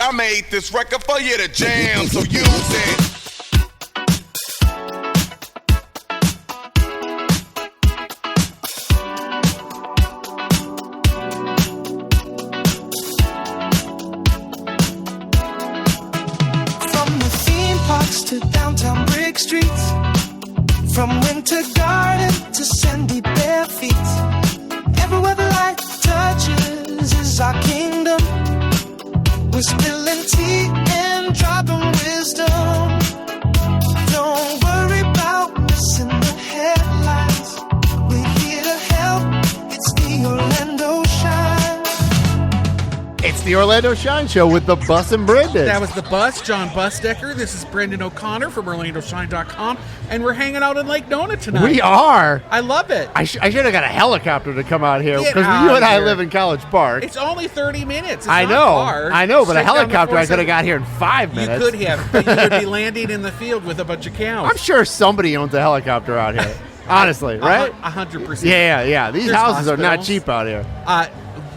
I made this record for you to jam, so use it. From the theme parks to downtown brick streets, from winter garden to sandy bare feet, everywhere the light touches is our kingdom. We're spilling tea and dropping wisdom. Don't worry about missing the headlines. We're here to help. It's the Orlando Shine. It's the Orlando Shine Show with the Bus and Brendan. That was the Bus, John Busdecker. This is Brendan O'Connor from OrlandoShine.com, and we're hanging out in Lake Nona tonight. We are. I love it. I should have got a helicopter to come out here Get because out you and I here. live in College Park. It's only 30 minutes. It's I not know, far. I know, but a Straight down the helicopter I could 470. have got here in 5 minutes. You could have, but you would be landing in the field with a bunch of cows. I'm sure somebody owns a helicopter out here. Honestly, right? 100%. Yeah. These There's houses are not hospitals. cheap out here.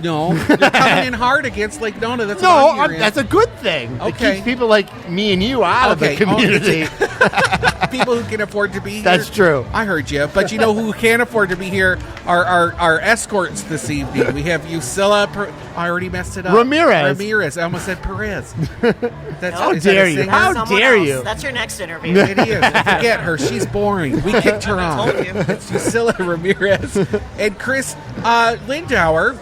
No, they're coming in hard against Lake Nona. That's what No, I'm hearing. that's a good thing. It Okay. keeps people like me and you out of the community. People who can afford to be here. That's true. I heard you. But you know who can't afford to be here are our escorts this evening. We have Yusila. I already messed it up. Ramirez. I almost said Perez. That's How is that a dare you? singer? How Someone dare else. you? That's your next interview. It is. Forget her. She's boring. We kicked her off. told you. It's Yusila Ramirez. And Chris Lindauer.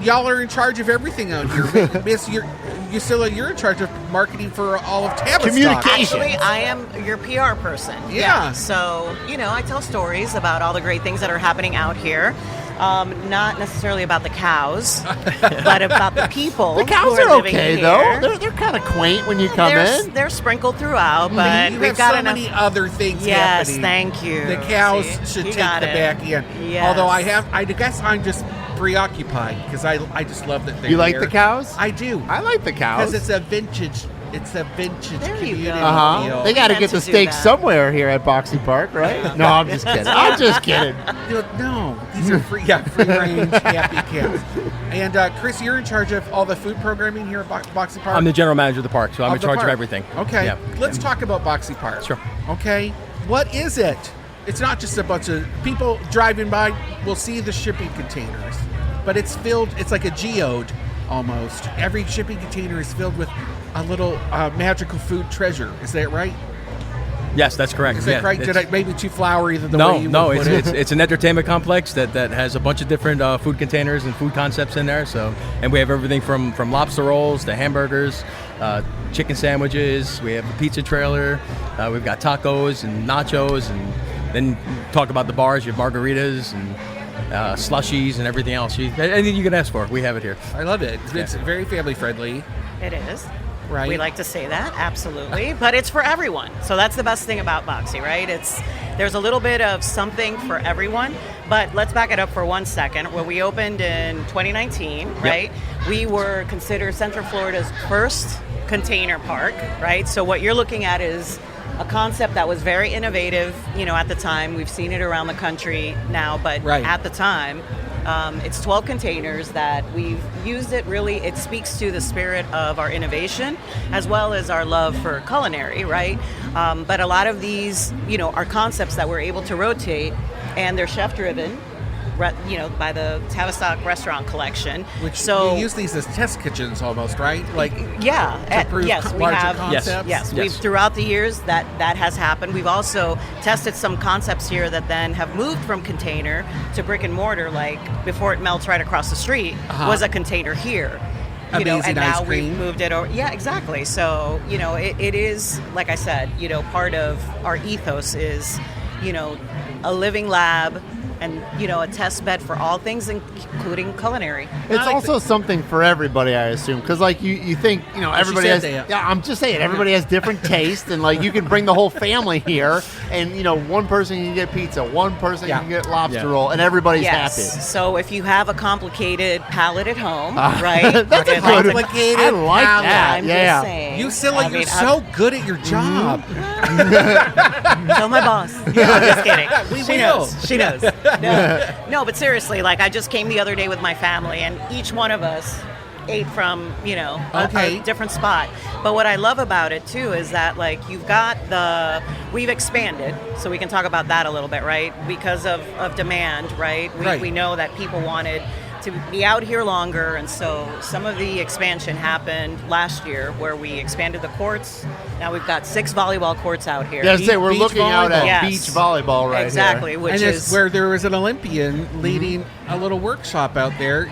Y'all are in charge of everything out here. Miss, Yusila, you're in charge of marketing for all of Tavistock. Communication. Actually, I am your PR person. Yeah. So, I tell stories about all the great things that are happening out here. Not necessarily about the cows, but about the people. The cows who are living okay, here. though. They're kind of quaint when you come in. They're sprinkled throughout, but You we've have got so enough. many other things Yes, happening. thank you. The cows See, should you take got the it. back end. Yes. Although I guess I'm just preoccupied because I just love that they're You like here. the cows? I do. I like the cows. Because it's a vintage There you community go. feel. They got to meant get the to do steak that. somewhere here at Boxi Park, right? No, I'm just kidding. I'm just kidding. No, these are free range, happy cows. And Chris, you're in charge of all the food programming here at Boxi Park? I'm the general manager of the park, so I'm in the charge park. of everything. Okay, Yeah. let's talk about Boxi Park. Sure. Okay, what is it? It's not just a bunch of people driving by will see the shipping containers, but it's filled. It's like a geode almost. Every shipping container is filled with a little magical food treasure. Is that right? Yes, that's correct. Is that Yeah, right? Did I maybe too flowery the way No, you no, would it's, put it? it's an entertainment complex that has a bunch of different food containers and food concepts in there. So, and we have everything from lobster rolls to hamburgers, chicken sandwiches. We have a pizza trailer. We've got tacos and nachos, and then talk about the bars. You have margaritas and slushies and everything else. Anything you can ask for, we have it here. I love it. It's very family friendly. It is. Right. We like to say that, absolutely. But it's for everyone. So that's the best thing about Boxi, right? There's a little bit of something for everyone. But let's back it up for 1 second. When we opened in 2019, right, we were considered Central Florida's first container park, right? So what you're looking at is a concept that was very innovative, at the time. We've seen it around the country now, but at the time, it's 12 containers that we've used it. Really, it speaks to the spirit of our innovation as well as our love for culinary, right? But a lot of these, are concepts that we're able to rotate, and they're chef-driven, by the Tavistock Restaurant Collection. You use these as test kitchens almost, right? Like yes, we larger have. concepts? Yes, we've throughout the years that has happened. We've also tested some concepts here that then have moved from container to brick and mortar. Like before it melts right across the street was a container here. Amazing and now ice we've cream. moved it over. Yeah, exactly. So it is, like I said, part of our ethos is a living lab. And, a test bed for all things, including culinary. It's also something for everybody, I assume, because you think everybody has. Yeah, I'm just saying everybody has different tastes, and you can bring the whole family here, and one person can get pizza, one person can get lobster roll, and everybody's happy. So if you have a complicated palate at home, right? That's a good complicated I like palate. that. I'm Yeah. just saying. You're so good at your job. Tell my boss. Yeah, I'm just kidding. We will. She knows. No, but seriously, I just came the other day with my family, and each one of us ate from, Okay. a different spot. But what I love about it too is that like we've expanded, so we can talk about that a little bit, right? Because of demand, right? We know that people wanted to be out here longer, and so some of the expansion happened last year where we expanded the courts. Now we've got 6 volleyball courts out here. Yeah, I was saying, we're Beach looking out at volleyball. beach volleyball right Exactly, here. which and is it's where there was an Olympian leading a little workshop out there,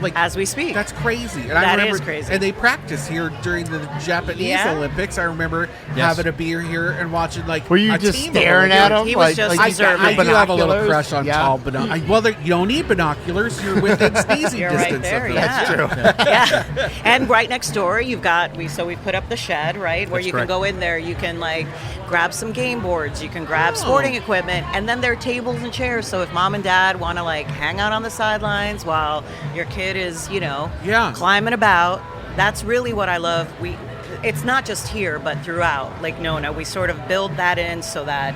like as we speak. that's crazy. And That I remember, is crazy. And they practice here during the Japanese Yeah. Olympics. I remember Yes. having a beer here and watching like. Were you a just team of staring at him? He was just you got observing. I the do have a little binoculars? crush on Yeah. tall binoculars. Well, you don't need binoculars. You're within sneezing You're distance right there, of them. yeah. That's true. Yeah, and right next door you've got we put up the shed, right, where That's you correct. can go in there. You can like grab some game boards, you can grab sporting equipment, and then there are tables and chairs. So if mom and dad want to like hang out on the sidelines while your kid is, Yeah. climbing about, that's really what I love. It's not just here, but throughout Lake Nona, we sort of build that in so that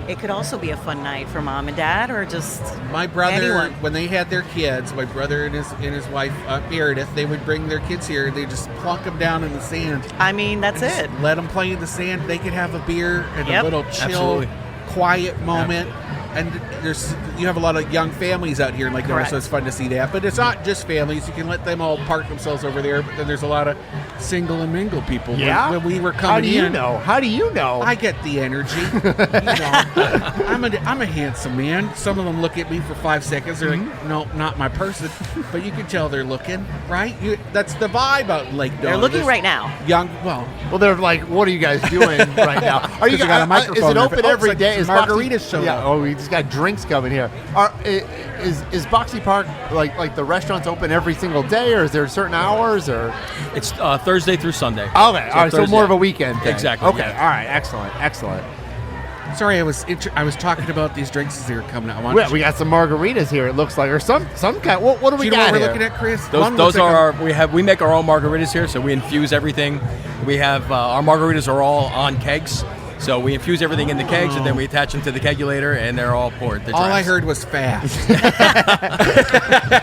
it could also be a fun night for mom and dad, or just My brother, anyone. when they had their kids, my brother and his wife Meredith, they would bring their kids here. They just plunk them down in the sand. I mean, that's and just it. Let them play in the sand. They could have a beer and Yep. a little chill, Absolutely. quiet moment. And you have a lot of young families out here, like Correct. so it's fun to see that. But it's not just families; you can let them all park themselves over there. But then there's a lot of single and mingle people. Yeah? When we were How coming do you in, know? How do you know? I get the energy. I'm a handsome man. Some of them look at me for 5 seconds. They're like, no, not my person. But you can tell they're looking, right? That's the vibe out in Lake Nona. They're looking There's right now. Young, Well, they're like, what are you guys doing right now? Are you 'Cause we got a microphone Is it there, open but- every it's day? like Is margaritas Boxi- showing Yeah. up. Oh, we just got drinks coming here. Is Boxi Park like the restaurants open every single day, or is there certain hours, or? It's Thursday through Sunday. Okay, all right, so Thursday- more of a weekend thing. Exactly, Okay, yeah. all right, excellent. Sorry, I was talking about these drinks as they were coming out. We got some margaritas here. It looks like, or some kind. What do Do we you know got what we're here? looking at, Chris? Those, One those looks like are we make our own margaritas here, so we infuse everything. We have our margaritas are all on kegs, so we infuse everything in the kegs and then we attach them to the kegulator and they're all poured. They're all I drafts. heard was fast.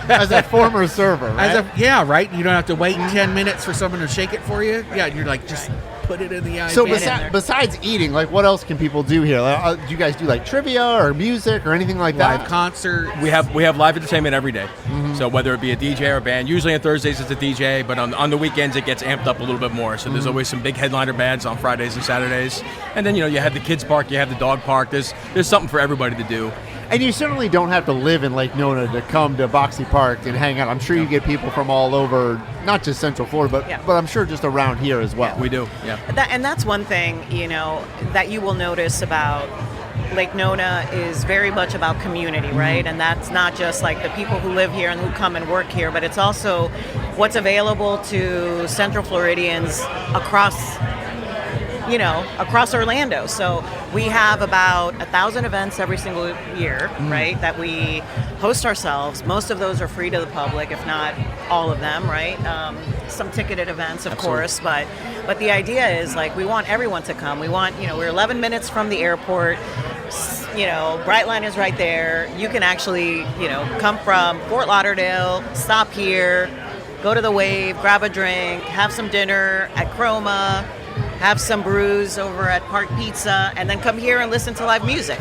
As a former server, right? Yeah, right. You don't have to wait 10 minutes for someone to shake it for you. Yeah, you're like just put it in the ice. So Get in there. besides eating, like what else can people do here? Like, do you guys do like trivia or music or anything like live that? concert. We have live entertainment every day. So whether it be a DJ or a band, usually on Thursdays it's a DJ, but on the weekends it gets amped up a little bit more. So there's always some big headliner bands on Fridays and Saturdays, and then you have the kids park, you have the dog park. There's something for everybody to do. And you certainly don't have to live in Lake Nona to come to Boxi Park and hang out. I'm sure you get people from all over, not just Central Florida, Yeah. but I'm sure just around here as well. We do, yeah. And that's one thing, that you will notice about Lake Nona is very much about community, right? And that's not just like the people who live here and who come and work here, but it's also what's available to Central Floridians across Orlando. So we have about 1,000 events every single year, right, that we host ourselves. Most of those are free to the public, if not all of them, right? Some ticketed events, of course, but the idea is like we want everyone to come. We want, we're 11 minutes from the airport. Brightline is right there. You can actually, come from Fort Lauderdale, stop here, go to the Wave, grab a drink, have some dinner at Chroma, have some brews over at Park Pizza, and then come here and listen to live music.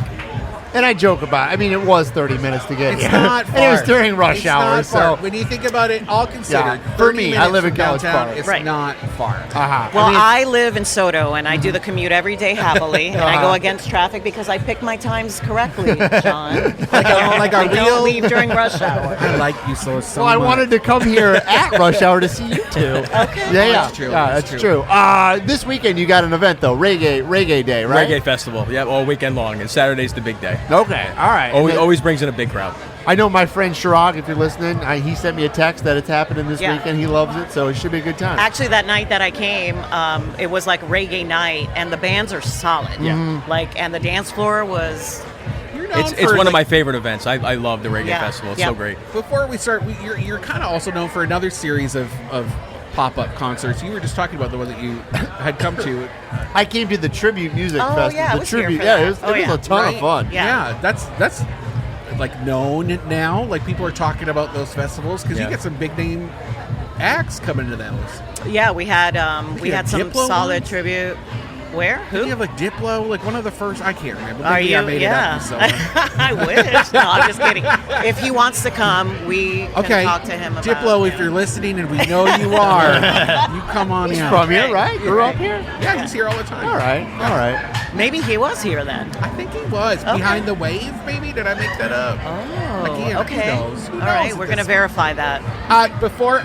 And I joke about it. It was 30 minutes to get It's here. not far. And it was during rush It's hour. not far. So, When you think about it, all considered, Yeah, for 30 me, I minutes live in from College downtown, Park. It's Right. not far. Well, I live in Soto, and I do the commute every day happily, and I go Uh-huh. against traffic because I pick my times correctly, John. Like a I don't real. leave during rush hour. I like you so much. I wanted to come here at rush hour to see you two. Okay. Yeah, That's true. Yeah, That's that's true. This weekend you got an event though, Reggae Day, right? Reggae festival, yeah, all weekend long, and Saturday's the big day. Okay, all right. Always, And then- always brings in a big crowd. I know my friend Shirag, if you're listening, he sent me a text that it's happening this Yeah. weekend. He loves it, so it should be a good time. Actually, that night that I came, it was like reggae night, and the bands are solid. Mm-hmm. Yeah. And the dance floor was. It's one of my favorite events. I love the reggae Yeah. festival. It's Yeah. so great. Before we start, you're kind of also known for another series of pop-up concerts. You were just talking about the one that you had come to. I came to the Tribute Music Oh, Festival. yeah, I The was here Tribute, for yeah, that. it was, Oh, it was yeah. a ton Right? of fun. Yeah. That's like known now. Like people are talking about those festivals because Yeah. you get some big name acts coming to those. Yeah, we had some Diplo solid ones? tribute. Where? Did Who? you have like Diplo? Like one of the first? I can't remember. Are Maybe you? I made Yeah. it up. So. I wish. No, I'm just kidding. If he wants to come, we can talk to him about Diplo, it. if you're listening, and we know you are, you come on in. From here, right? Grew up here? Yeah, he's here all the time. All right. Maybe he was here then. I think he was. Okay. Behind the Wave, maybe? Did I make that up? Oh, Again, okay. Who knows? Who All right, knows we're at going to this verify that. Before,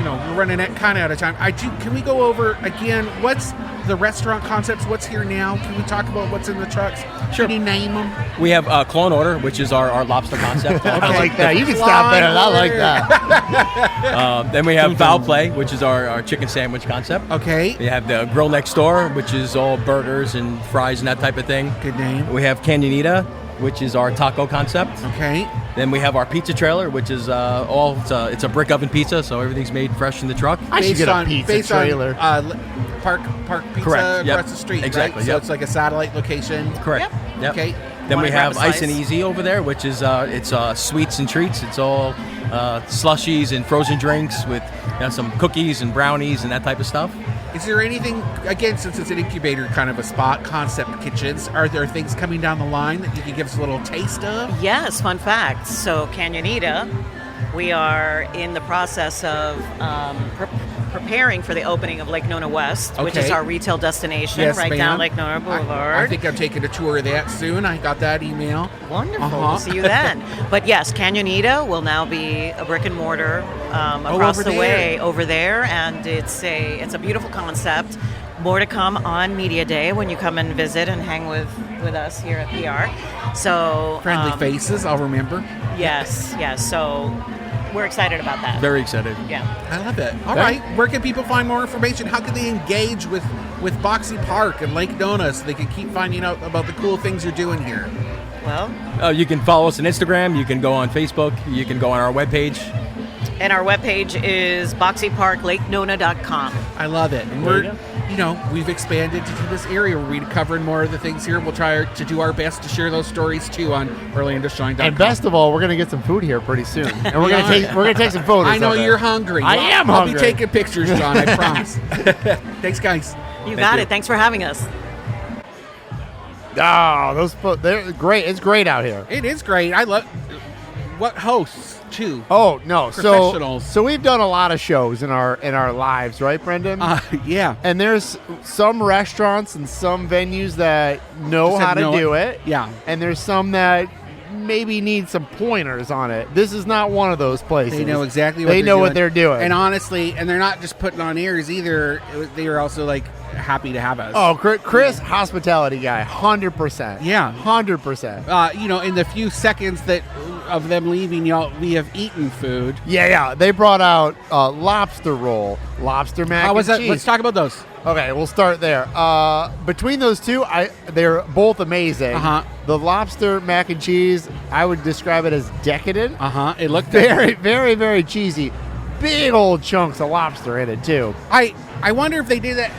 we're running kind of out of time. Can we go over, again, what's the restaurant concepts? What's here now? Can we talk about what's in the trucks? Sure. Can you name them? We have Clone Order, which is our lobster concept. I like that. You can stop there. I like that. Then we have Foul Play, which is our chicken sandwich concept. Okay. We have the Grill Next Door, which is all burgers and fries and that type of thing. Good name. We have Canyonita, which is our taco concept. Okay. Then we have our pizza trailer, which is it's a brick oven pizza, so everything's made fresh in the truck. I should get a pizza trailer. Park Pizza Correct. Yep. across the street, Exactly, right? So yep. it's like a satellite location. Correct. Yep. Okay. Then Wanna we grab have a Ice and slice? Easy over there, which is it's sweets and treats. It's all slushies and frozen drinks with some cookies and brownies and that type of stuff. Is there anything, again, since it's an incubator kind of a spot, concept kitchens, are there things coming down the line that you can give us a little taste of? Yes, fun fact. So Canyonita, we are in the process of preparing for the opening of Lake Nona West, which is Okay. our retail destination Yes, right ma'am. down Lake Nona Boulevard. I think I'm taking a tour of that soon. I got that email. Wonderful. Uh-huh. We'll see you then. But yes, Canyonita will now be a brick and mortar across over the there. way over there, and it's a beautiful concept. More to come on Media Day when you come and visit and hang with us here at PR. So Friendly faces, I'll remember. Yes. So we're excited about that. Very excited. Yeah. I love it. All right. Where can people find more information? How can they engage with Boxi Park and Lake Nona so they can keep finding out about the cool things you're doing here? Well, You can follow us on Instagram. You can go on Facebook. You can go on our webpage. and our webpage is boxyparklakenona.com. I love it. And we've expanded to this area where we're covering more of the things here. We'll try to do our best to share those stories too on OrlandoShine.com. And best of all, we're gonna get some food here pretty soon, and we're gonna take some photos. I know of it. you're hungry. I am I'll hungry. be taking pictures, John. I promise. Thanks, guys. You got it. Thanks for having us. They're great. It's great out here. It is great. I love what hosts too. Oh no! Professionals. So we've done a lot of shows in our lives, right, Brendan? Yeah. And there's some restaurants and some venues that know Just how have to no- do it. Yeah. And there's some that maybe need some pointers on it. This is not one of those places. They know exactly what they they're know doing. what they're doing. And honestly, and they're not just putting on airs either. They are also like happy to have us. Oh, Chris, hospitality guy, 100%. Yeah. 100%. In the few seconds of them leaving, we have eaten food. Yeah. They brought out lobster roll, lobster mac How was and that? cheese. Let's talk about those. Okay, we'll start there. Between those two, they're both amazing. Uh-huh. The lobster mac and cheese, I would describe it as decadent. It looked Very, very, very cheesy. Big old chunks of lobster in it too. I wonder if they did that.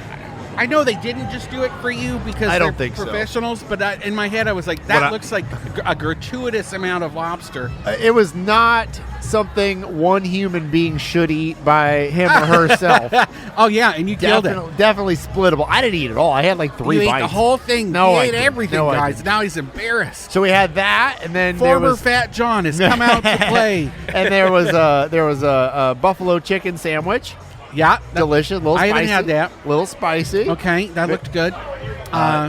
I know they didn't just do it for you because I don't they're think so. professionals, but in my head I was like, that looks like a gratuitous amount of lobster. It was not something one human being should eat by him or herself. Oh yeah, and you killed it. Definitely splittable. I didn't eat it all. I had like 3 You bites. ate the whole thing. No, he I ate didn't. everything, No, I guys. didn't. Now he's embarrassed. So we had that, and then there Former was Fat John has come out to play. and there was a buffalo chicken sandwich. Yeah, Delicious, little I spicy. haven't had that. Little spicy. Okay, that looked good.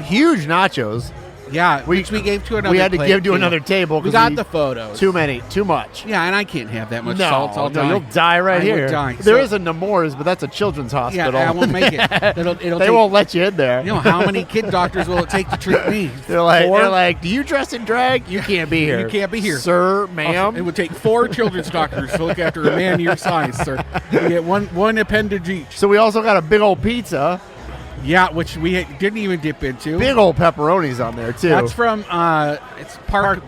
Huge nachos. Yeah, which we gave to another. We had to plate, give to too. another table. We 'cause got the photos. Too many, too much. Yeah, and I can't have that much No, salt. I'll die. you'll die right I here. would die. There So- is a Nemours, but that's a children's hospital. Yeah, I won't make it. It'll they take, won't let you in there. You know how many kid doctors will it take to treat me? They're like, 4? do you dress in drag? You can't be here. You can't be here, sir, ma'am. It would take 4 children's doctors to look after a man your size, sir. You get one appendage each. So we also got a big old pizza, Yeah, which we didn't even dip into. big old pepperonis on there too. That's from it's Park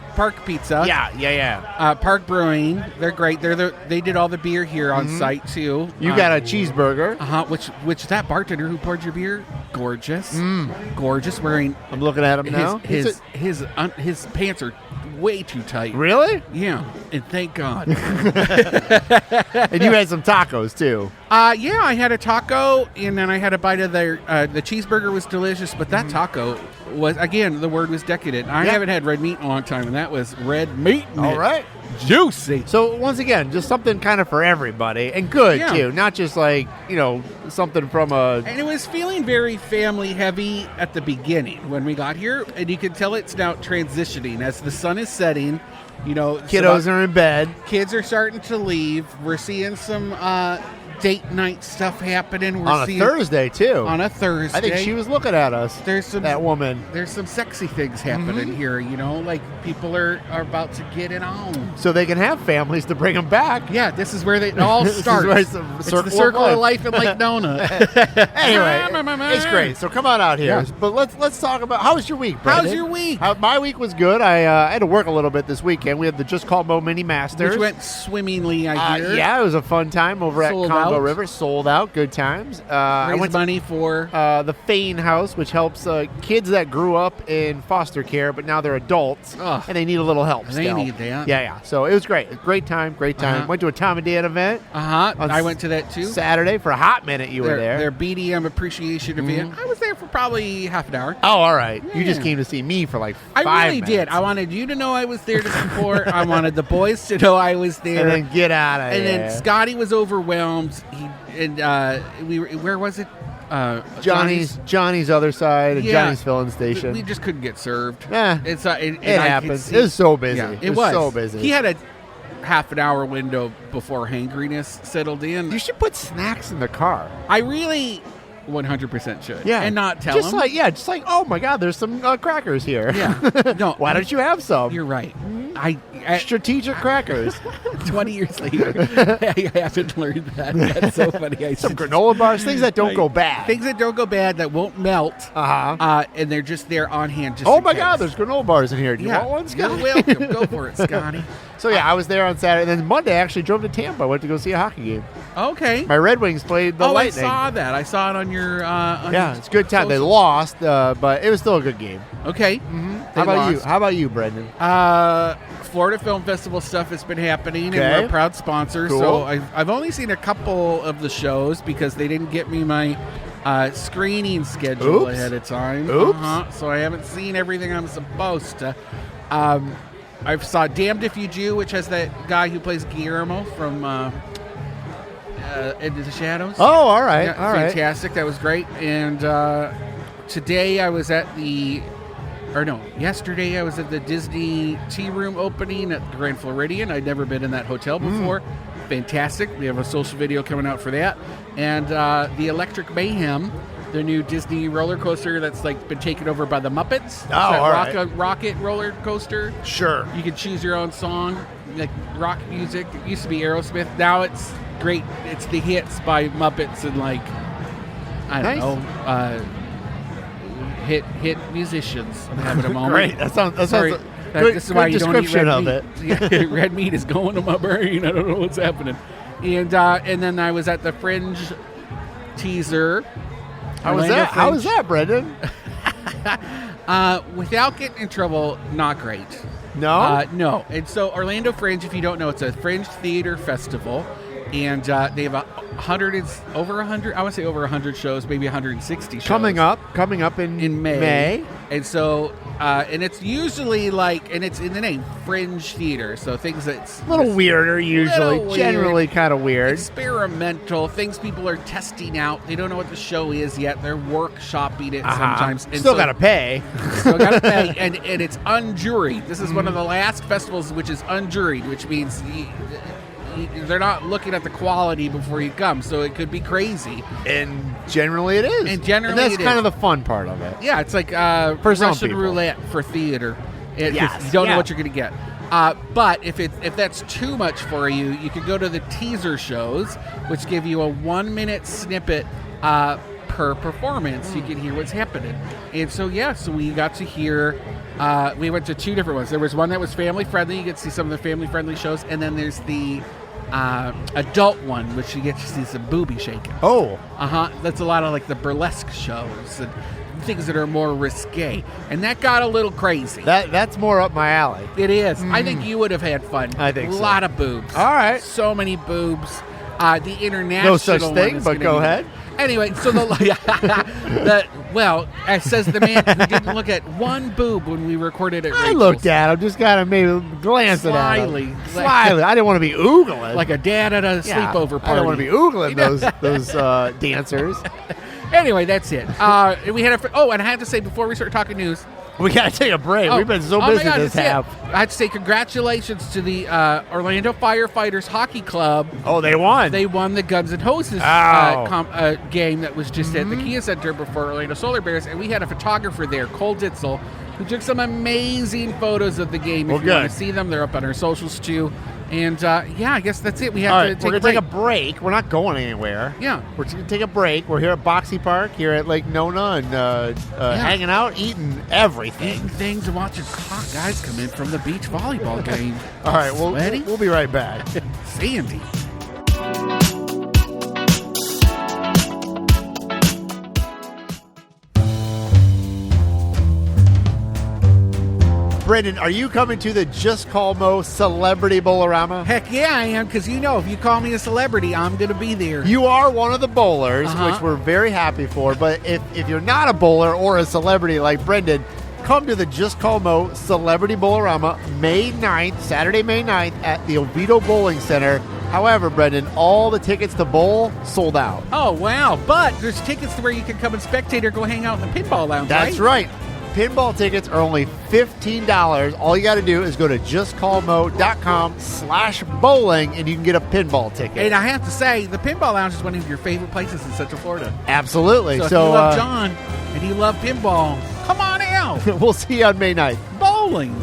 Pizza. Yeah. Park Brewing. They're great. They did all the beer here on site too. You got a cheeseburger. Which that bartender who poured your beer, gorgeous, gorgeous. Wearing I'm looking at him now. his pants are way too tight. Really? Yeah, and thank God. And you had some tacos too. Yeah, I had a taco, and then I had a bite of the cheeseburger was delicious, but that taco was, again, the word was decadent. I haven't had red meat in a long time, and that was red meat. All right. Juicy. So once again, just something kind of for everybody, and good too. Not just like something from a. And it was feeling very family heavy at the beginning when we got here, and you can tell it's now transitioning as the sun is setting. Kiddos are in bed. Kids are starting to leave. We're seeing some date night stuff happening. On a Thursday too. On a Thursday. I think she was looking at us. That woman. There's some sexy things happening here. Like people are about to get it on. So they can have families to bring them back. Yeah, this is where it all starts. It's the circle of life in Lake Nona. Anyway, it's great. So come on out here. Yeah. But let's talk about how was your week, Brandon? How's your week? My week was good. I had to work a little bit this weekend. We had the Just Call Mo Mini Masters, which went swimmingly. I hear. Yeah, it was a fun time over at Congo out. River. Sold out. Good times. I went money for the Fane House, which helps kids that grew up in foster care, but now they're adults and they need a little help. They need that. Yeah. So it was great. Great time. Went to a Tom and Dan event. I went to that too. Saturday for a hot minute. You were there. Their BDM appreciation event. I was there for probably half an hour. Oh, all right. Yeah. You just came to see me for like 5 minutes. I really did. I wanted you to know I was there to support. I wanted the boys to know I was there. And then get out of here. And then Scotty was overwhelmed. Where was it? Johnny's other side, and Johnny's filling station. We just couldn't get served. Yeah, it happens. It was so busy. Yeah, it was so busy. He had a half an hour window before hangriness settled in. You should put snacks in the car. I really 100% should. Yeah, and not tell him. Just like, oh my God, there's some crackers here. Yeah, no. Why don't you have some? You're right. Strategic crackers. 20 years later, I haven't learned that. That's so funny. Some granola bars, things that don't go bad. Things that don't go bad, that won't melt. And they're just there on hand. Just oh my God, there's granola bars in here. Do you want one, Scotty? You're welcome. Go for it, Scotty. So yeah, I was there on Saturday. And then Monday, I actually drove to Tampa. I went to go see a hockey game. Okay. My Red Wings played the Lightning. I saw that. I saw it on your. It's a good time. They lost, but it was still a good game. Okay. Mm-hmm. How about you, Brendan? Florida Film Festival stuff has been happening, and we're a proud sponsor. Cool. So I've only seen a couple of the shows because they didn't get me my screening schedule ahead of time. So I haven't seen everything I'm supposed to. I saw Damned If You Do, which has that guy who plays Guillermo from Into the Shadows. Oh, all right. Yeah, all right. Fantastic. That was great. And today I was at yesterday I was at the Disney Tea Room opening at the Grand Floridian. I'd never been in that hotel before. Fantastic. We have a social video coming out for that. And the Electric Mayhem, the new Disney roller coaster that's like been taken over by the Muppets. Rocket roller coaster. Sure. You can choose your own song, like rock music. It used to be Aerosmith. Now it's great. It's the hits by Muppets and like I don't know. Hit musicians. I'm having a moment. Great. That sounds good, this is why you description don't eat of it. Yeah, red meat is going to my brain. I don't know what's happening. And then I was at the Fringe teaser. How was that? How was that, Brendan? Without getting in trouble, not great. No? No. And so Orlando Fringe, if you don't know, it's a Fringe theater festival. And they have over 100 shows, maybe 160 shows. Coming up in May. And so, and it's usually and it's in the name, Fringe Theater. So things that's a little weirder usually, generally kind of weird. Experimental, things people are testing out. They don't know what the show is yet. They're workshopping it sometimes. And Still got to pay. And it's unjuried. This is one of the last festivals which is unjuried, which means they're not looking at the quality before you come, so it could be crazy. And generally it is. And that's kind of the fun part of it. Yeah, it's like Russian roulette for theater. You don't know what you're going to get. But if that's too much for you, you can go to the teaser shows, which give you a 1-minute snippet per performance. You can hear what's happening. And so we got to hear. We went to 2 different ones. There was one that was family friendly. You could see some of the family friendly shows, and then there's the adult one, which you get to see some booby shaking. Oh. That's a lot of like the burlesque shows and things that are more risque. And that got a little crazy. That's more up my alley. It is. I think you would have had fun. I think a so. lot of boobs. All right. So many boobs. The international No such one thing, is but gonna go be- ahead. Anyway, so well, as says the man who didn't look at one boob when we recorded it. I looked at him, just kind of maybe glancing at him. Slyly. I didn't want to be oogling. Like a dad at a sleepover party. I don't want to be oogling those dancers. Anyway, that's it. We had and I have to say, before we start talking news, We got to take a break. We've been so busy this half. I have to say congratulations to the Orlando Firefighters Hockey Club. Oh, they won. They won the Guns N' Hoses game that was just at the Kia Center before Orlando Solar Bears, and we had a photographer there, Cole Ditzel, who took some amazing photos of the game. If you want to see them, they're up on our socials too. And I guess that's it. We have to take we're a going to break. take a break. We're not going anywhere. Yeah. We're just going to take a break. We're here at Boxi Park, here at Lake Nona, and hanging out, eating everything. Eating things and watching guys come in from the beach volleyball game. All right, we'll be right back. Sandy. Brendan, are you coming to the Just Call Mo Celebrity Bowlerama? Heck yeah, I am, because if you call me a celebrity, I'm going to be there. You are one of the bowlers, which we're very happy for. But if you're not a bowler or a celebrity like Brendan, come to the Just Call Mo Celebrity Bowlerama Saturday, May 9th at the Oviedo Bowling Center. However, Brendan, all the tickets to bowl sold out. Oh, wow. But there's tickets to where you can come and spectate or go hang out in the pinball lounge, That's right. Pinball tickets are only $15. All you got to do is go to justcallmo.com/bowling and you can get a pinball ticket. And I have to say, the pinball lounge is one of your favorite places in Central Florida. Absolutely. So if you love John and you love pinball, come on out. We'll see you on May 9th. Bowling.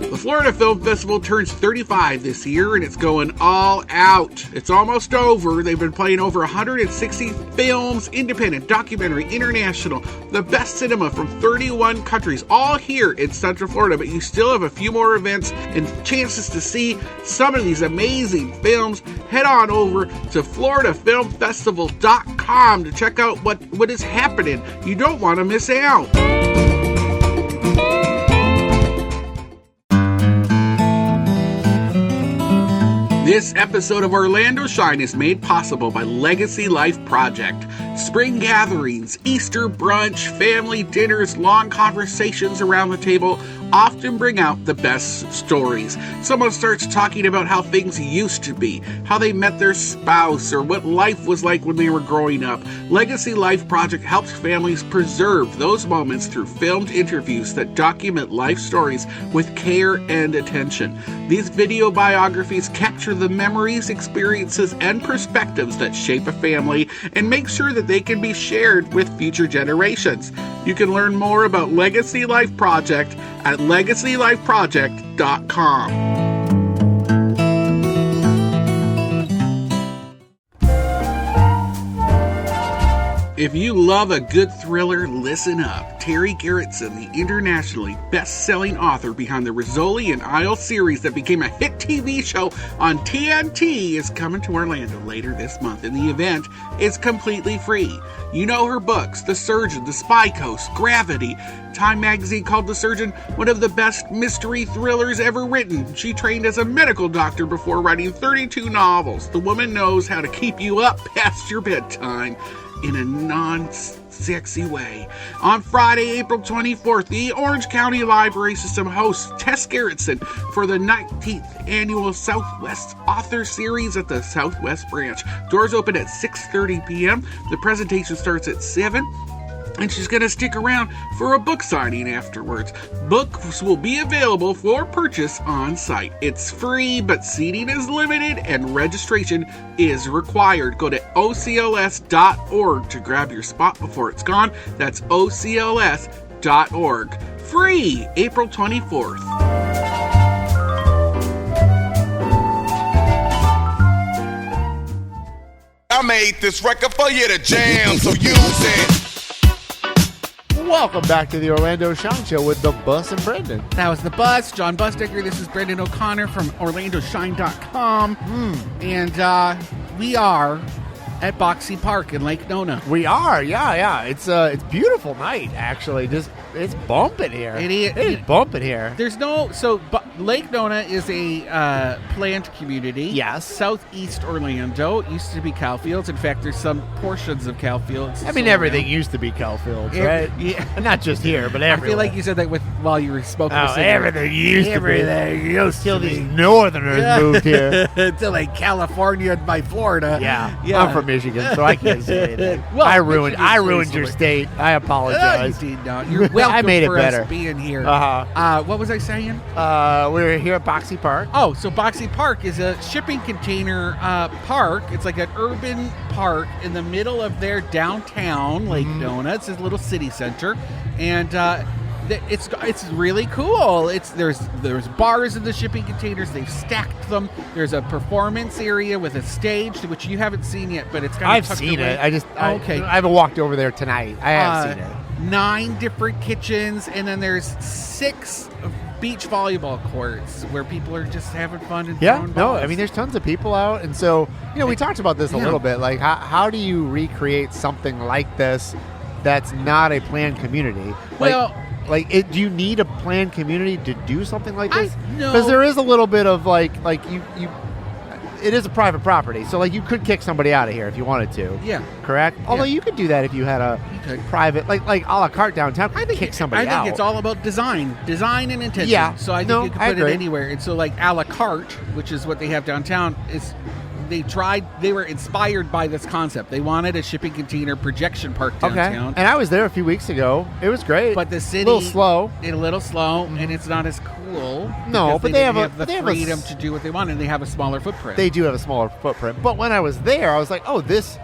The Florida Film Festival turns 35 this year, and it's going all out. It's almost over. They've been playing over 160 films, independent, documentary, international, the best cinema from 31 countries, all here in Central Florida, but you still have a few more events and chances to see some of these amazing films. Head on over to floridafilmfestival.com to check out what is happening. You don't want to miss out. This episode of Orlando Shine is made possible by Legacy Life Project. Spring gatherings, Easter brunch, family dinners, long conversations around the table often bring out the best stories. Someone starts talking about how things used to be, how they met their spouse, or what life was like when they were growing up. Legacy Life Project helps families preserve those moments through filmed interviews that document life stories with care and attention. These video biographies capture the memories, experiences, and perspectives that shape a family and make sure that they can be shared with future generations. You can learn more about Legacy Life Project at legacylifeproject.com. If you love a good thriller, listen up. Terry Gerritsen, the internationally best-selling author behind the Rizzoli and Isle series that became a hit TV show on TNT, is coming to Orlando later this month, and the event is completely free. You know her books, The Surgeon, The Spy Coast, Gravity. Time magazine called The Surgeon one of the best mystery thrillers ever written. She trained as a medical doctor before writing 32 novels. The woman knows how to keep you up past your bedtime in a non-sexy way. On Friday, April 24th, the Orange County Library System hosts Tess Gerritsen for the 19th annual Southwest Author Series at the Southwest Branch. Doors open at 6:30 p.m. The presentation starts at 7. And she's going to stick around for a book signing afterwards. Books will be available for purchase on site. It's free, but seating is limited and registration is required. Go to ocls.org to grab your spot before it's gone. That's ocls.org. Free, April 24th. I made this record for you to jam, so use it. Welcome back to the Orlando Shine Show with the Bus and Brendan. That was the Bus. John Busdecker. This is Brendan O'Connor from OrlandoShine.com. And we are at Boxi Park in Lake Nona. We are, yeah. It's a beautiful night, actually. It's bumping here. It is. It's bumping here. There's Lake Nona is a planned community. Yes. Southeast Orlando. It used to be Cowfields. In fact, there's some portions of Cowfields. I mean, everything used to be Cowfields, right? Yeah. Not just here, but everywhere. I feel like you said that while you were smoking a cigarette. Everything used to be. Everything Till these northerners moved here. To like California by Florida. Yeah. Yeah. I'm from Michigan, so I can't say anything. Well, I ruined Michigan's your seriously- state. I apologize. No, you did not. You're welcome I made it for better. us being here. Uh-huh. What was I saying? We're here at Boxi Park. Oh, so Boxi Park is a shipping container park. It's like an urban park in the middle of their downtown Lake Nona. It's a little city center, and it's really cool. There's bars in the shipping containers. They've stacked them. There's a performance area with a stage, which you haven't seen yet, but it's kind of I've tucked seen away. it. Okay. I haven't walked over there tonight. I have seen it. 9 different kitchens, and then there's 6 beach volleyball courts where people are just having fun and Yeah, throwing no, balls. I mean, there's tons of people out, and so we talked about this a little bit. Like, how do you recreate something like this that's not a planned community? Do you need a planned community to do something like this? No. Because there is a little bit of like you. It is a private property, so like you could kick somebody out of here if you wanted to. Yeah. Correct. Although you could do that if you had a private, like a la carte downtown. I think kick somebody out. I think it's all about design and intention. Yeah. So I think you can put it anywhere. And so like a la carte, which is what they have downtown, they were inspired by this concept. They wanted a shipping container projection park downtown. Okay. And I was there a few weeks ago. It was great. But the city a little slow, and it's not as cool. No, but they have the freedom to do what they want, and they have a smaller footprint. They do have a smaller footprint. But when I was there, I was like, oh, this.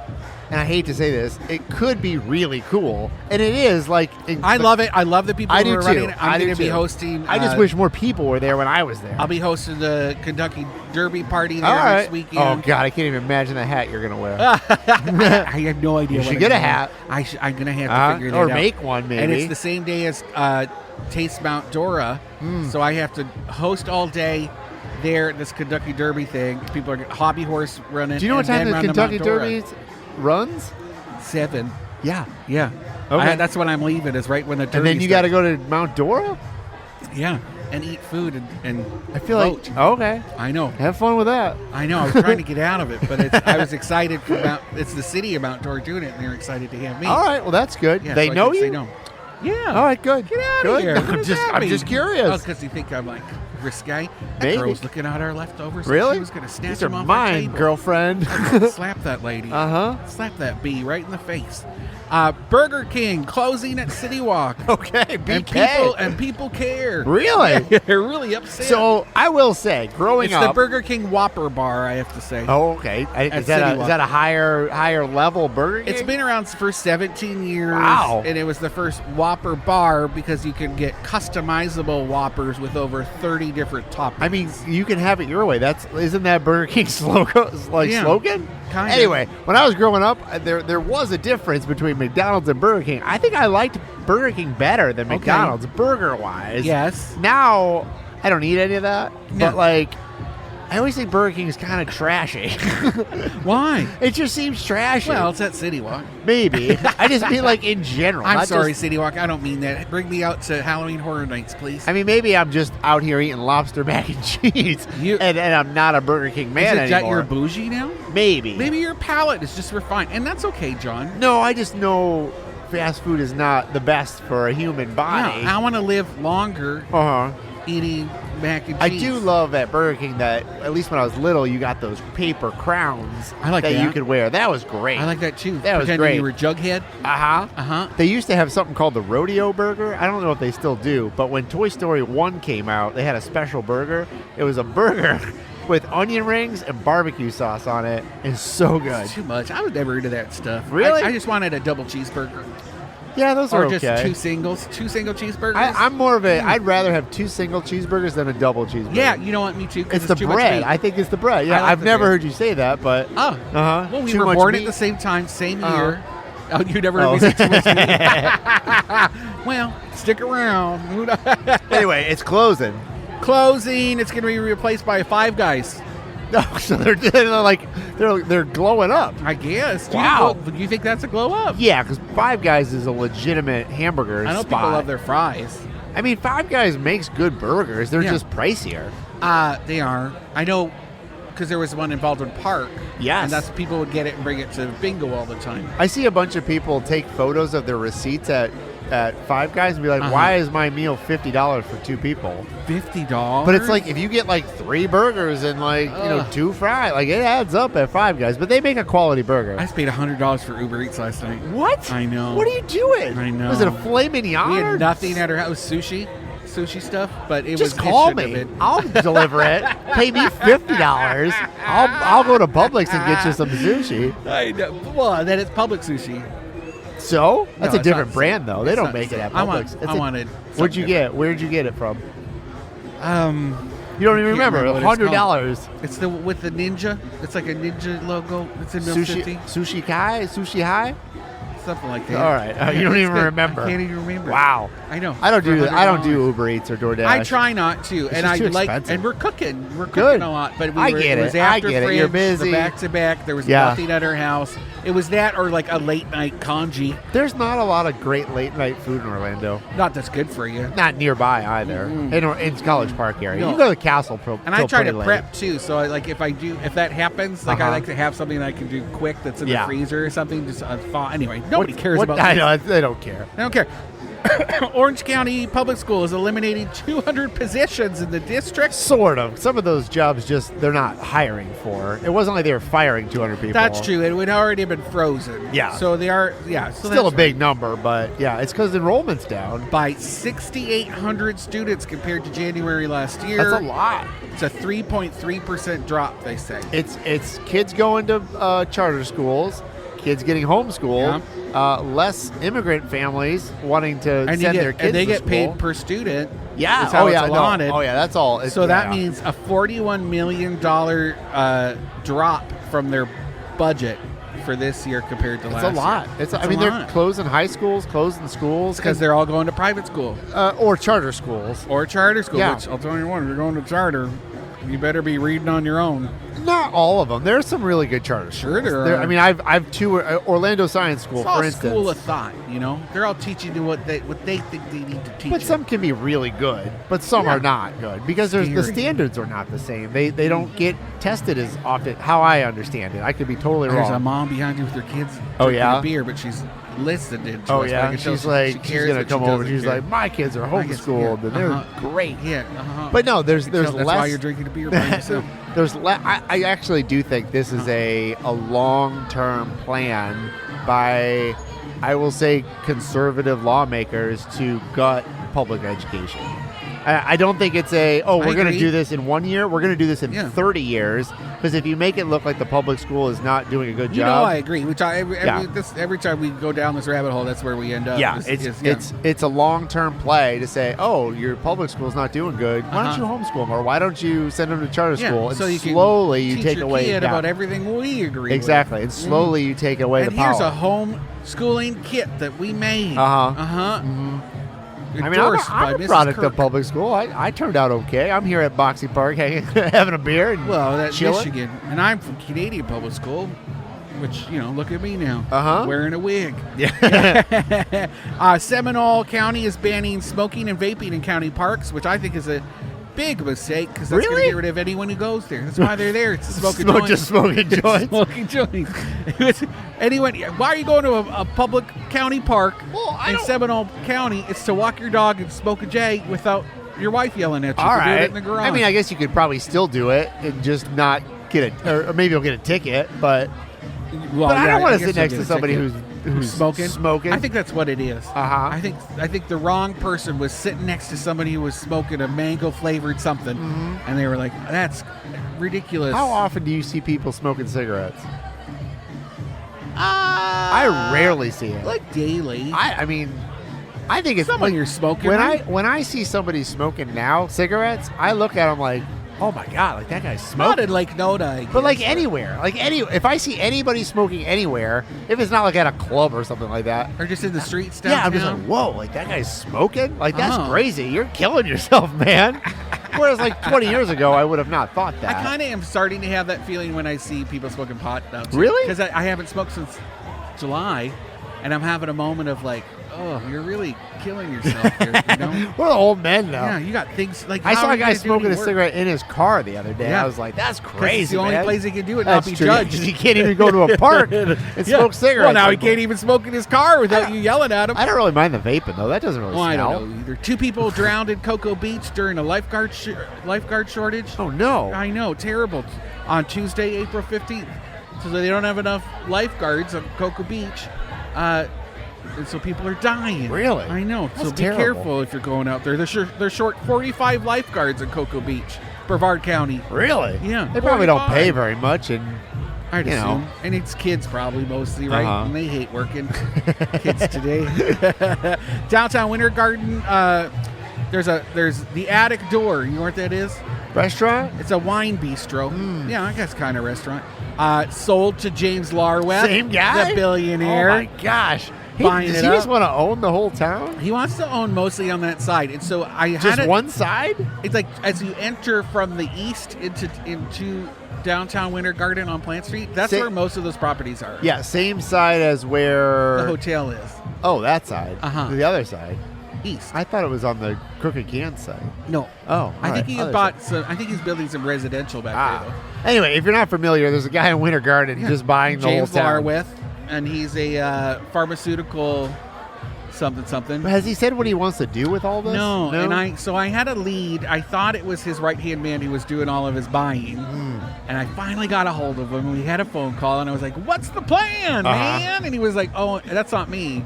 And I hate to say this, it could be really cool, and it is. Like, I love it. I love the people who are running it. I'm going to be hosting. I just wish more people were there when I was there. I'll be hosting the Kentucky Derby party there next weekend. Oh God, I can't even imagine the hat you're going to wear. I have no idea. You should get a hat. I'm going to have to figure that out. Or make one, maybe. And it's the same day as Taste Mount Dora, so I have to host all day there at this Kentucky Derby thing. People are hobby horse running. Do you know what time the Kentucky Derby runs? 7. Yeah. Okay. That's when I'm leaving. Is right when the Derby. And then you got to go to Mount Dora. Yeah, and eat food and I feel vote. like okay. I know. Have fun with that. I know. I was trying to get out of it, but I was excited for it's the city of Mount Dora doing it, and they're excited to have me. All right. Well, that's good. Yeah, they so know you. Say no. Yeah. All right. Good. Get out good. of here. I'm just curious. Oh, because you think I'm like risque. That Maybe. girl's looking at our leftovers. Really? She was going to snatch These are them off mine, our table. girlfriend. Slap that lady. Slap that bee right in the face. Burger King closing at City Walk. Okay, and people care. Really? They're really upset. So I will say, growing up, it's the Burger King Whopper bar. I have to say. Oh, okay. Is that a higher level Burger King? It's been around for 17 years. Wow. And it was the first Whopper bar because you can get customizable Whoppers with over 30 different toppings. I mean, you can have it your way. Isn't that Burger King's slogan? Kinda. Anyway, when I was growing up, there was a difference between McDonald's and Burger King. I think I liked Burger King better than McDonald's burger-wise. Yes. Now, I don't eat any of that. No. But, I always think Burger King is kind of trashy. Why? It just seems trashy. Well, it's at City Walk. Maybe. I just mean in general. I'm sorry, City Walk. I don't mean that. Bring me out to Halloween Horror Nights, please. I mean, maybe I'm just out here eating lobster mac and cheese, and I'm not a Burger King man anymore. Is it that you're bougie now? Maybe. Maybe your palate is just refined, and that's okay, John. No, I just know fast food is not the best for a human body. Yeah, I want to live longer eating mac and cheese. I do love at Burger King that, at least when I was little, you got those paper crowns that you could wear. That was great. I like that too. That was Pretending great. You were Jughead. They used to have something called the Rodeo Burger. I don't know if they still do, but when Toy Story 1 came out, they had a special burger. It was a burger with onion rings and barbecue sauce on it. It's so good. It's too much. I was never into that stuff. Really? I just wanted a double cheeseburger. Yeah, those are or okay. Just two single cheeseburgers. I'm more of I'd rather have 2 single cheeseburgers than a double cheeseburger. Yeah, you know what? Me too. It's the too bread. Much meat. I think it's the bread. Yeah, like I've never heard you say that, but Well, we too were much born meat. at the same time, same year. Oh, you never heard me say too much meat. Well, stick around. Anyway, it's closing. Closing. It's going to be replaced by Five Guys. No, so they're glowing up. I guess. Wow. Do you think that's a glow up? Yeah, because Five Guys is a legitimate hamburger I know spot. people love their fries. I mean, Five Guys makes good burgers. They're just pricier. They are. I know because there was one in Baldwin Park. Yes. And that's people would get it and bring it to bingo all the time. I see a bunch of people take photos of their receipts at Five Guys and be like, why is my meal $50 for two people? $50? But it's like if you get like 3 burgers and like, 2 fries, like it adds up at Five Guys. But they make a quality burger. I just paid $100 for Uber Eats last night. What? I know. What are you doing? I know. Was it a filet mignon? We had nothing at our house. Sushi stuff, but it Just was call me. I'll deliver it. Pay me $50. I'll go to Publix and get you some sushi. I know. Well, then it's Public Sushi. So that's No, a different not- brand, though. They it's don't not- make it at I Publix. wanted. Where'd you something get? Where'd you get it from? different. You don't even Can't remember. remember what it's $100. It's the with the ninja. It's like a ninja logo. It's in Mill City. Sushi Kai, Sushi High. Something like that. All right, you don't It's even good. remember. I can't even remember. Wow. I know. I don't do For I don't $100. do Uber Eats or DoorDash. I try not to, and just I too like, expensive. and we're cooking. We're cooking Good. a lot, but I get it was it. I after get it. You're Fridge, busy. The back to back. There was Yeah. nothing at our house. It was that or like a late night congee. There's not a lot of great late night food in Orlando. Not that's good for you. Not nearby either. In College Park area. No. You can go to the Castle And I try to pretty late. prep too, so I, like if that happens, like I like to have something that I can do quick that's in the freezer or something. Just anyway, nobody cares about. I this. know they don't care. I don't care. Orange County Public School is eliminating 200 positions in the district. Sort of. Some of those jobs they're not hiring for. It wasn't like they were firing 200 people. That's true. It would already have been frozen. Yeah. So they are. Yeah. So Still a that's big number, but yeah, it's because enrollment's down. by 6,800 students compared to January last year. That's a lot. It's a 3.3% drop. They say. It's kids going to charter schools, kids getting homeschooled, less immigrant families wanting to send their kids and they to get school. paid per student. Yeah. That's how it's no. allotted. Oh yeah, that's all. So that means a $41 million drop from their budget for this year compared to last year. it's a lot. It's I mean, a they're lot. closing high schools, closing schools because they're all going to private school or charter schools. or charter school. Yeah. Which I'll tell you what, if you're going to charter, you better be reading on your own. Not all of them. There's some really good charter schools. Sure there are. I mean, I've 2 Orlando Science School, It's all for a instance. school of thought, you know. They're all teaching you what they think they need to teach. But you. some can be really good, but some are not good because the Scary. standards are not the same. They don't get tested as often. How I understand it, I could be totally There's wrong. a mom behind you with her kids. Oh, drinking yeah? a beer, but she's listening to Oh us. yeah, Like, she's she like she's cares, gonna but come she over. doesn't She's care. like, my kids are My kids, homeschooled and they're great. Yeah, But no, there's That's less. why you're drinking a beer by yourself. I actually do think this is a long-term plan by, I will say, conservative lawmakers to gut public education. I don't think it's we're going to agree. do this in 1 year. We're going to do this in 30 years. Because if you make it look like the public school is not doing a good You know, job. I agree. Every time we go down this rabbit hole, that's where we end up. Yeah, it's a long-term play to say, oh, your public school's not doing good. Why don't you homeschool them, or why don't you send them to charter school? And so you can slowly you teach take your away kid yeah. about everything we agree exactly, with. and slowly you take away And the power. here's a homeschooling kit that we made. I mean, I'm a product of public school. I turned out okay. I'm here at Boxi Park having a beer and that's chilling. Michigan, and I'm from Canadian public school. Which, look at me now. Wearing a wig. Yeah. Seminole County is banning smoking and vaping in county parks, which I think is a big mistake because that's going to get rid of anyone who goes there. That's why they're there. It's to smoke joints. Just smoking joints. Smoking joints. Why are you going to a public county park in Seminole County? It's to walk your dog and smoke a J without your wife yelling at you All for right. doing it in the garage. I mean, I guess you could probably still do it and just not get it, or maybe you'll get a ticket, but I don't want to sit next to somebody who's smoking. I think that's what it is. I think the wrong person was sitting next to somebody who was smoking a mango flavored something, and they were like, "That's ridiculous." How often do you see people smoking cigarettes? I rarely see it. Like daily. I mean, I think it's someone you're smoking. When I see somebody smoking now cigarettes, I look at them like, oh my god, like that guy's Not smoking. in Lake Nona, I But like guess. anywhere, if I see anybody smoking anywhere, if it's not like at a club or something like that, Or just in the streets downtown. yeah, I'm just like, whoa, like that guy's smoking? Like that's Oh. crazy. You're killing yourself, man. Whereas like 20 years ago, I would have not thought that. I kind of am starting to have that feeling when I see people smoking pot now. Too. Really? Because I haven't smoked since July, and I'm having a moment of like, oh, you're really killing yourself here, you know? We're the old men now. Yeah, you got things like. I how saw are a you guy gonna do smoking any a work? cigarette in his car the other day. Yeah. I was like, that's 'Cause crazy, it's the only man. place he can do it, That's not be true, judged. 'cause he can't even go to a park and smoke cigarettes. Well, now he Like, can't even smoke in his car without you yelling at him. I don't really mind the vaping though. That doesn't really Well, I smell. don't know either. 2 people drowned in Cocoa Beach during a lifeguard shortage. Oh no! I know, terrible. On Tuesday, April 15th. So they don't have enough lifeguards on Cocoa Beach. And so people are dying. Really? I know. That's so be terrible. careful if you're going out there. They're short 45 lifeguards in Cocoa Beach, Brevard County. Really? Yeah, They probably don't 45. pay very much, and I'd you assume. know. And it's kids probably mostly, right? Uh-huh. And they hate working. Kids today. Downtown Winter Garden, there's the Attic Door. You know what that is? restaurant. It's a wine bistro. Yeah, I guess kind of restaurant. Sold to James Larweth. Same guy? The billionaire. Oh my gosh! Buying Does it he just up. want to own the whole town? He wants to own mostly on that side. And so I had Just it, one side? It's like as you enter from the east into downtown Winter Garden on Plant Street, that's where most of those properties are. Yeah, same side as where The hotel is. Oh, that side. Uh-huh. The other side. East. I thought it was on the Crooked Can side. No. Oh, I think he other bought side. some. I think he's building some residential back there, though. Anyway, if you're not familiar, there's a guy in Winter Garden just buying the James whole town. Larweth, and he's a pharmaceutical something. Has he said what he wants to do with all this? No, and I had a lead. I thought it was his right-hand man who was doing all of his buying. And I finally got a hold of him. We had a phone call, and I was like, what's the plan, man? And he was like, oh, that's not me.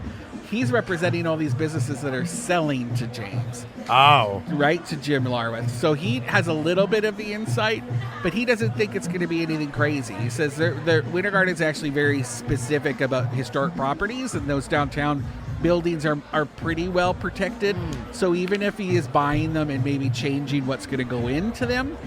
He's representing all these businesses that are selling to James. Oh. Right, to Jim Larweth. So he has a little bit of the insight, but he doesn't think it's going to be anything crazy. He says their Winter Garden is actually very specific about historic properties, and those downtown buildings are pretty well protected. So even if he is buying them and maybe changing what's going to go into them,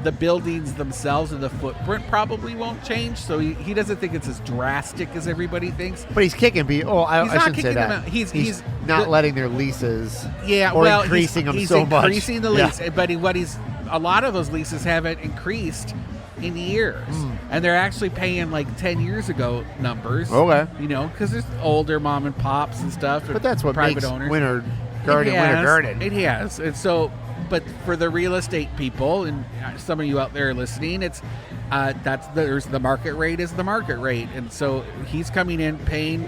the buildings themselves and the footprint probably won't change. So he doesn't think it's as drastic as everybody thinks. But he's kicking people. Oh, I He's not shouldn't say kicking that. them out. He's not letting their leases. Yeah, or well, increasing them he's so much. increasing the Yeah. lease, but a lot of those leases haven't increased in years, and they're actually paying like 10 years ago numbers. Okay. You know, because there's older mom and pops and stuff. But that's what private makes owners. Winter Garden Winter Garden. It has, and so, but for the real estate people and some of you out there listening, it's there's the market rate is the market rate, and so he's coming in paying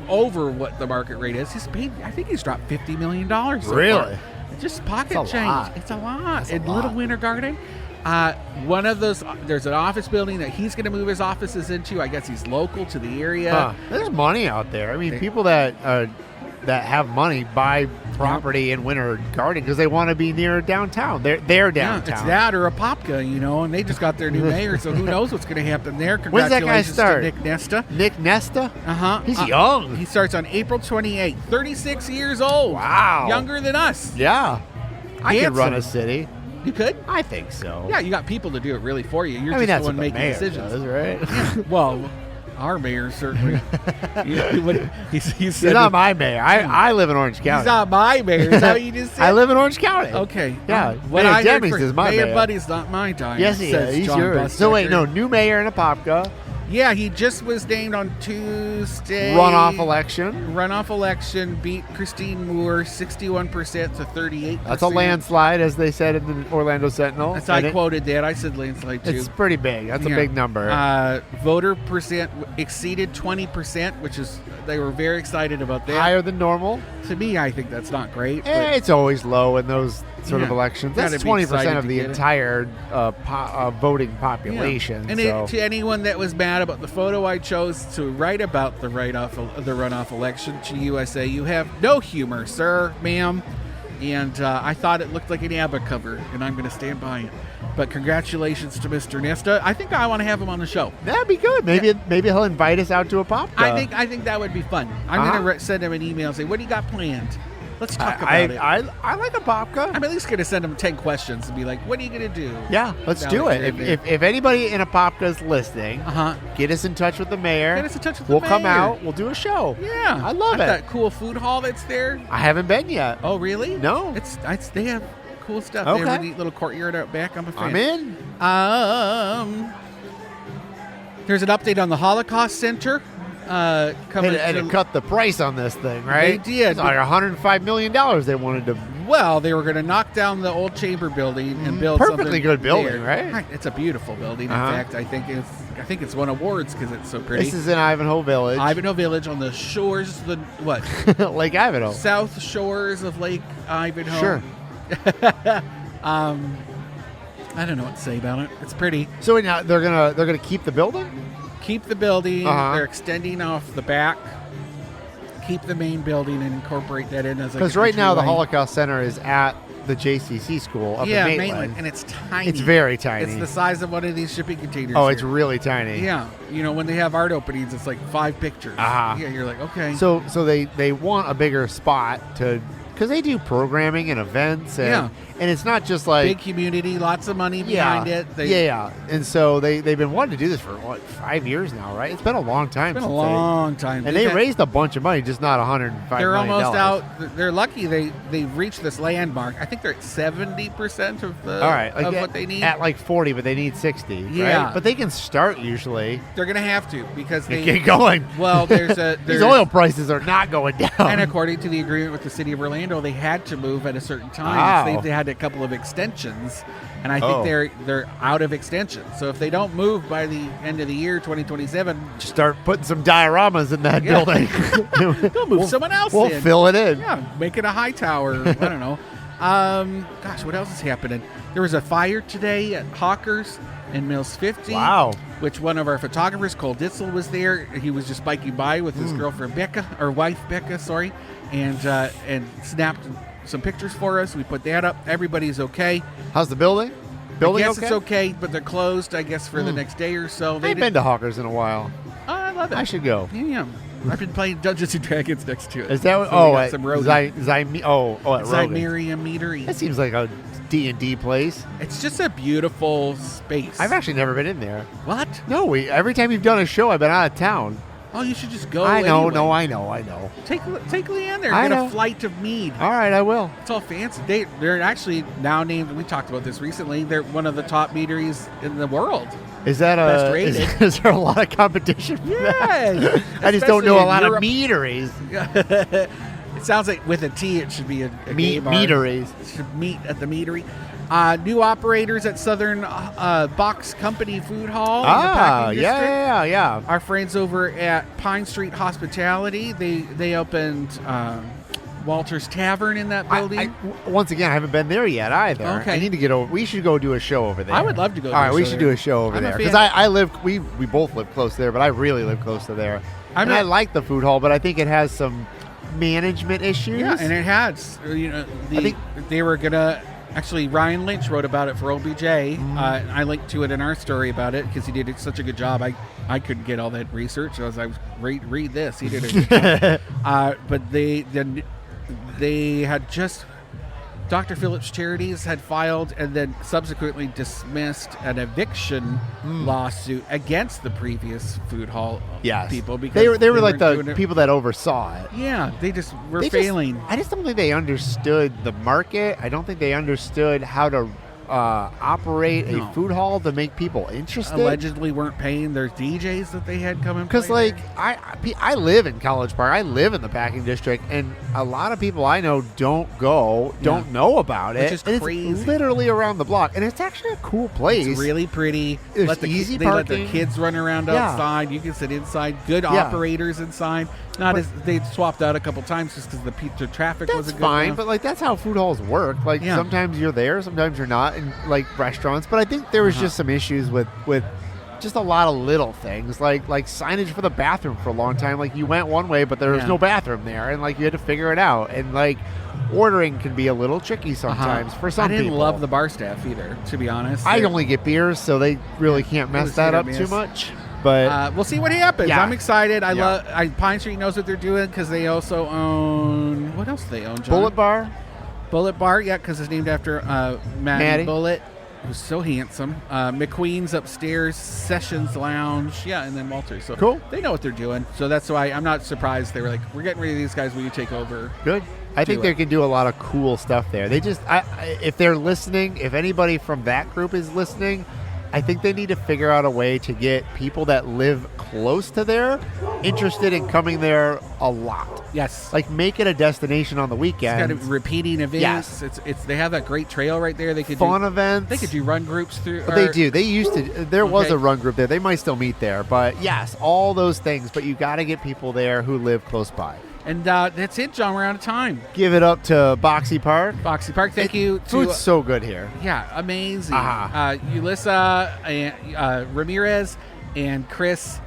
over what the market rate is. He's paid. I think he's dropped $50 million. So Really? far. Just pocket That's a change. lot. It's a lot. That's a In Little lot. Winter Garden. One of those, there's an office building that he's going to move his offices into. I guess he's local to the area. Huh. There's money out there. I mean, people that have money buy property in Winter Garden because they want to be near downtown. They're Yeah, downtown. it's that or Apopka, you know, and they just got their new mayor, so who knows what's going to happen there. When's that guy Congratulations start? to Nick Nesta. Nick Nesta? Uh-huh. He's young. He starts on April 28th, 36 years old. Wow. Younger than us. Yeah. I could run a Handsome. city. You could? I think so. Yeah, you got people to do it really for you. You're I mean, just that's the one what the making mayor decisions. does, right? Well, our mayor certainly. he He's said not my mayor. I live in Orange County. he's not my mayor. Is that what you just said? I live in Orange County. Okay. Yeah. What Mayor I heard Demings for is my Mayor mayor. Buddy's not my time. Yes, he says is. He's John yours. So wait, Bustecker. no, new mayor in Apopka. Yeah, he just was named on Tuesday. Runoff election. Runoff election beat Christine Moore 61% to 38%. That's a landslide, as they said in the Orlando Sentinel. That's And I quoted that. I said landslide too. It's pretty big. That's a Yeah. big number. Voter percent exceeded 20%, which is they were very excited about that. Higher than normal. To me, I think that's not great. but- It's always low in those sort of Yeah. elections. Gotta That's be 20% excited of to the get it. entire voting Yeah. population. And so. to anyone that was mad about the photo I chose to write about the runoff election to you, I say you have no humor, sir, ma'am. And I thought it looked like an ABBA cover, and I'm going to stand by it. But congratulations to Mr. Nesta. I think I want to have him on the show. That'd be good. Maybe he'll invite us out to a pop. I think that would be fun. I'm Uh-huh. going to send him an email and say, "What do you got planned?" Let's talk about it. I like a babka. I'm at least going to send them 10 questions and be like, what are you going to do? Yeah, let's Now do that it. you're If anybody in a babka is listening, get us in touch with the mayor. Get us in touch with the We'll mayor. come out. We'll do a show. Yeah. I love it. That cool food hall that's there. I haven't been yet. Oh, really? No. It's they have cool stuff. Okay. They have a neat little courtyard out back. I'm a fan. I'm in. There's an update on the Holocaust Center. Coming And it cut the price on this thing, right? They did. It's like $105 million they wanted to. Well, they were going to knock down the old chamber building and build Perfectly something good building, there. right? It's a beautiful building. In fact, I think it's won awards because it's so pretty. This is in Ivanhoe Village. Ivanhoe Village on the shores, Lake Ivanhoe. South shores of Lake Ivanhoe. Sure. I don't know what to say about it. It's pretty. So now they're gonna keep the building. Keep the building. They're extending off the back. Keep the main building and incorporate that in as because right now the Holocaust Center is at the JCC school up in Maitland, and it's tiny. It's very tiny. It's the size of one of these shipping containers. Oh, it's really tiny. Yeah, when they have art openings, it's like 5 pictures. Yeah, you're like, okay. So they want a bigger spot because they do programming and events and it's not just like big community, lots of money behind it. And so they've been wanting to do this for 5 years now, right? It's been a long time. It's been a long time, and they raised a bunch of money, just not $105 They're million. almost out. They're lucky they've reached this landmark. I think they're at 70% of what they need. At like 40, but they need 60. Yeah, right? But they can start usually. They're gonna have to because they get going. Well, these oil prices are not going down. And according to the agreement with the city of Orlando, they had to move at a certain time. So they had a couple of extensions, and I think they're out of extensions. So if they don't move by the end of the year, 2027, start putting some dioramas in that building. They'll move someone else in. We'll fill it in. Yeah, make it a high tower. I don't know. Gosh, what else is happening? There was a fire today at Hawkers in Mills 50. Wow. Which one of our photographers, Cole Ditzel, was there. He was just biking by with his girlfriend Becca, or wife Becca, sorry, and snapped some pictures for us. We put that up. Everybody's okay. How's the building? I guess it's okay, but they're closed, I guess, for the next day or so. I've been to Hawkers in a while. Oh, I love it. I should go. Yeah. I've been playing Dungeons & Dragons next to it. Is that what? So at some Rogan. at Rogan's. Zymeria Meadery. That seems like a D&D place. It's just a beautiful space. I've actually never been in there. What? No, every time you've done a show, I've been out of town. Oh, you should just go. I know, anyway. I know. Take Leanne there. I Get know. a flight of mead. All right, I will. It's all fancy. They're actually now named. We talked about this recently. They're one of the top meaderies in the world. Is that Best rated. Is there a lot of competition? For Yes. I just don't know a lot Europe. of meaderies. It sounds like with a T, it should be a gay bar. Meaderies. It should meet at the meadery. New operators at Southern Box Company Food Hall. In the packing district. Yeah. Our friends over at Pine Street Hospitality, they opened Walter's Tavern in that building. Once again, I haven't been there yet either. Okay. I need to get over. We should go do a show over there. I would love to go. All right, we should do a show over I'm a there fan. because I live. We both live close there, but I really live close to there. I like the food hall, but I think it has some management issues. Yeah, and it has. They were gonna. Actually, Ryan Lynch wrote about it for OBJ. I linked to it in our story about it because he did such a good job. I couldn't get all that research. I was read this. He did a good job. But they had just Dr. Phillips Charities had filed and then subsequently dismissed an eviction lawsuit against the previous food hall people because they were like the people that oversaw it. Yeah, they just were failing. I just don't think they understood the market. I don't think they understood how to operate a food hall to make people interested. Allegedly weren't paying their DJs that they had come in. Because I live in College Park. I live in the packing district, and a lot of people I know don't know about it. Which is crazy. It's literally around the block, and it's actually a cool place. It's really pretty. There's easy they parking. let their kids run around outside. You can sit inside. Good operators inside. They swapped out a couple times just because the traffic wasn't good fine, enough. but like that's how food halls work. Like sometimes you're there, sometimes you're not in like restaurants. But I think there was just some issues with just a lot of little things, like signage for the bathroom for a long time. Like you went one way, but there was no bathroom there, and like you had to figure it out. And like ordering can be a little tricky sometimes for some people. I didn't love the bar staff either, to be honest. I only get beers, so they really can't mess that up hit or too miss. much. but we'll see what happens. Yeah. I'm excited. I Yeah. love. Pine Street knows what they're doing because they also own. What else do they own? John? Bullet Bar. Bullet Bar, yeah, because it's named after Maddie Bullet, who's so handsome. McQueen's upstairs, Sessions Lounge, yeah, and then Walter. So Cool. They know what they're doing. So that's why I'm not surprised. They were like, we're getting rid of these guys. Will you take over? Good. I think they can do a lot of cool stuff there. They just, if they're listening, if anybody from that group is listening, I think they need to figure out a way to get people that live close to there interested in coming there a lot. Yes. Like make it a destination on the weekend. It's got repeating events. Yes. It's they have that great trail right there. They could Fun do events. They could do run groups through. They do. They used to. There was Okay. a run group there. They might still meet there, but yes, all those things. But you got to get people there who live close by. And that's it, John. We're out of time. Give it up to Boxi Park. Boxy Park. Thank you. Food's so good here. Yeah, amazing. Uh-huh. Ulissa and Ramirez and Chris.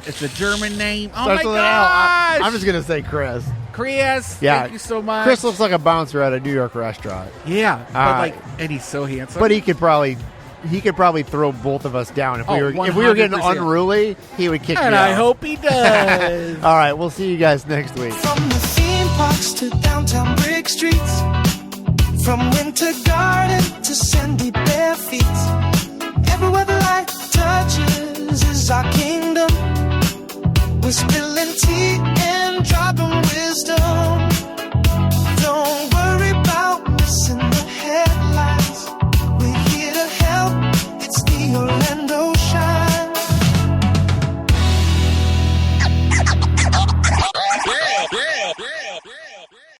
It's a German name. Oh Starts my with an L. gosh! I'm just gonna say Chris. Chris. Yeah. Thank you so much. Chris looks like a bouncer at a New York restaurant. Yeah, but and he's so handsome. But he could probably throw both of us down if we were getting 100%. unruly. He would kick and me I out. hope he does. All right, we'll see you guys next week. From the theme parks to downtown brick streets, from winter garden to sandy bare feet, everywhere the light touches is our kingdom. We're still